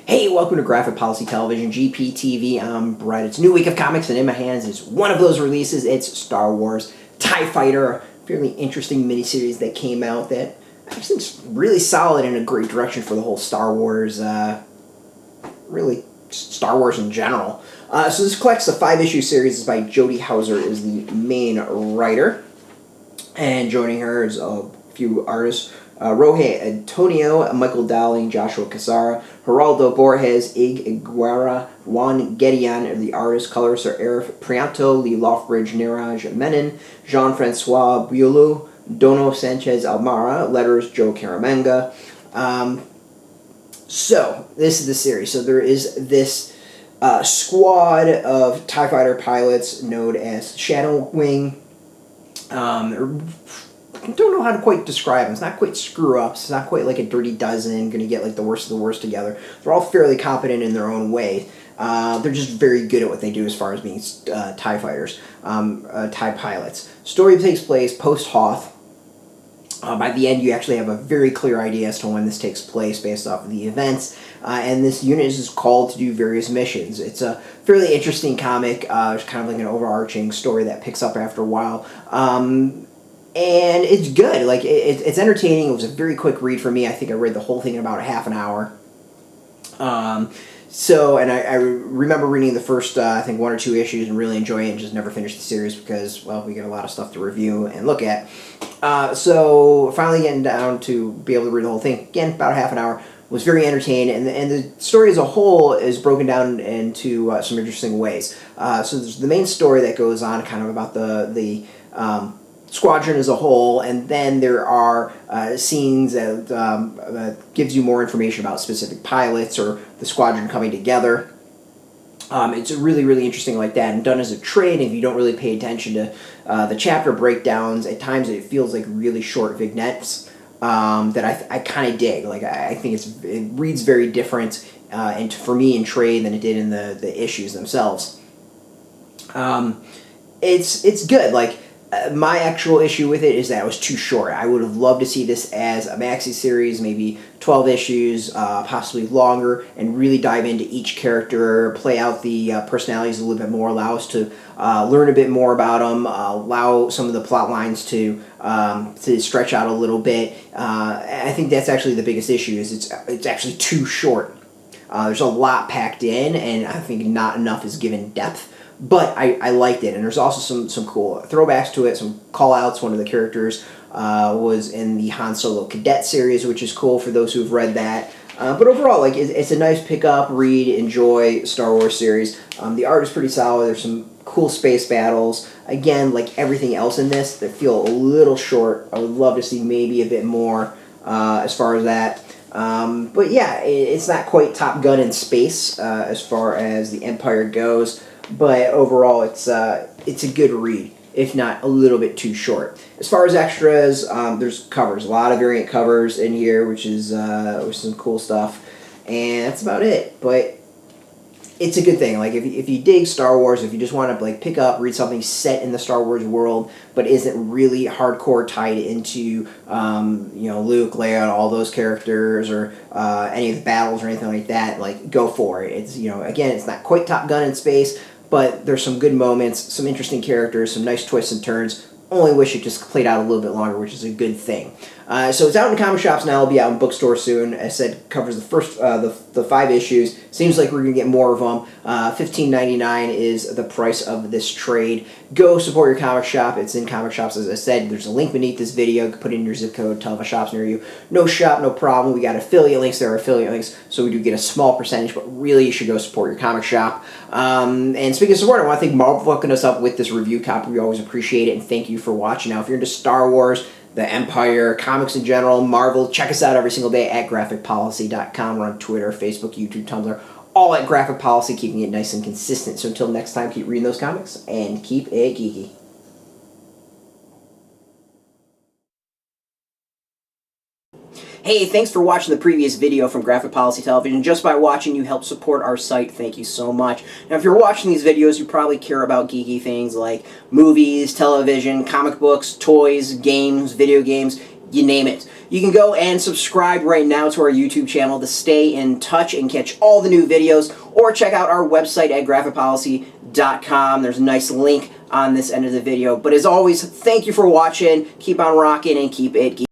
Hey, welcome to Graphic Policy Television, GPTV. I'm Brett. It's a new week of comics, and in my hands is one of those releases. It's Star Wars TIE Fighter, a fairly interesting miniseries that came out that I just think's really solid and a great direction for the whole Star Wars, really Star Wars in general. So this collects a 5-issue series. It's by Jody Houser, is the main writer. And joining her is a few artists. Rogê, Antônio, Michael Dowling, Joshua Cassara, Geraldo, Borge, Guara, Juan, Gedeon are the artists. Colors are Arif, Prianto, Loughridge, Neeraj, Menon, Jean-Francois, Beaulieu, Dono, Sánchez-Almara, letters Joe Caramagna. So this is the series. So there is this squad of TIE fighter pilots known as Shadow Wing. I don't know how to quite describe them. It's not quite screw-ups. It's not quite like a Dirty Dozen, going to get like the worst of the worst together. They're all fairly competent in their own way. They're just very good at what they do as far as being TIE fighters, TIE pilots. Story takes place post-Hoth. By the end, you actually have a very clear idea as to when this takes place based off of the events. And this unit is called to do various missions. It's a fairly interesting comic. It's kind of like an overarching story that picks up after a while. And it's good. Like it's entertaining. It was a very quick read for me. I think I read the whole thing in about half an hour. And I remember reading the first, I think, 1 or 2 issues and really enjoying it and just never finished the series because, well, we get a lot of stuff to review and look at. So finally getting down to be able to read the whole thing, again, about half an hour, was very entertained. And the story as a whole is broken down into some interesting ways. So there's the main story that goes on kind of about the squadron as a whole, and then there are scenes that gives you more information about specific pilots or the squadron coming together. It's really, really interesting like that, and done as a trade. If you don't really pay attention to the chapter breakdowns, at times it feels like really short vignettes that I kind of dig. Like I think it reads very different, and for me in trade than it did in the issues themselves. It's good. Like. My actual issue with it is that it was too short. I would have loved to see this as a maxi series, maybe 12 issues, possibly longer, and really dive into each character, play out the personalities a little bit more, allow us to learn a bit more about them, allow some of the plot lines to stretch out a little bit. I think that's actually the biggest issue, is it's actually too short. There's a lot packed in, and I think not enough is given depth. But I liked it, and there's also some cool throwbacks to it, some call-outs. One of the characters was in the Han Solo Cadet series, which is cool for those who've read that. But overall, like it's a nice pick-up, read, enjoy Star Wars series. The art is pretty solid. There's some cool space battles. Again, like everything else in this, that feel a little short. I would love to see maybe a bit more as far as that. But yeah, it's not quite Top Gun in space as far as the Empire goes. But overall, it's a good read, if not a little bit too short. As far as extras, there's covers, a lot of variant covers in here, which is some cool stuff, and that's about it. But it's a good thing. Like if you dig Star Wars, if you just want to like pick up, read something set in the Star Wars world, but isn't really hardcore tied into Luke, Leia, all those characters, or any of the battles or anything like that, like go for it. It's again, it's not quite Top Gun in space. But there's some good moments, some interesting characters, some nice twists and turns. Only wish it just played out a little bit longer, which is a good thing. So it's out in comic shops now. It'll be out in bookstores soon. As I said, covers the first the 5 issues. Seems like we're gonna get more of them. $15.99 is the price of this trade. Go support your comic shop. It's in comic shops, as I said. There's a link beneath this video. Put in your zip code. Tell the shops near you. No shop, no problem. We got affiliate links. There are affiliate links, so we do get a small percentage. But really, you should go support your comic shop. And speaking of support, I want to thank Marvel for hooking us up with this review copy. We always appreciate it, and thank you for watching. Now, if you're into Star Wars, the Empire, comics in general, Marvel, check us out every single day at graphicpolicy.com. We're on Twitter, Facebook, YouTube, Tumblr, all at Graphic Policy, keeping it nice and consistent. So until next time, keep reading those comics and keep it geeky. Hey, thanks for watching the previous video from Graphic Policy Television. Just by watching, you help support our site. Thank you so much. Now, if you're watching these videos, you probably care about geeky things like movies, television, comic books, toys, games, video games. you name it. You can go and subscribe right now to our YouTube channel to stay in touch and catch all the new videos, or check out our website at graphicpolicy.com. There's a nice link on this end of the video. But as always, thank you for watching. Keep on rocking and keep it geeky.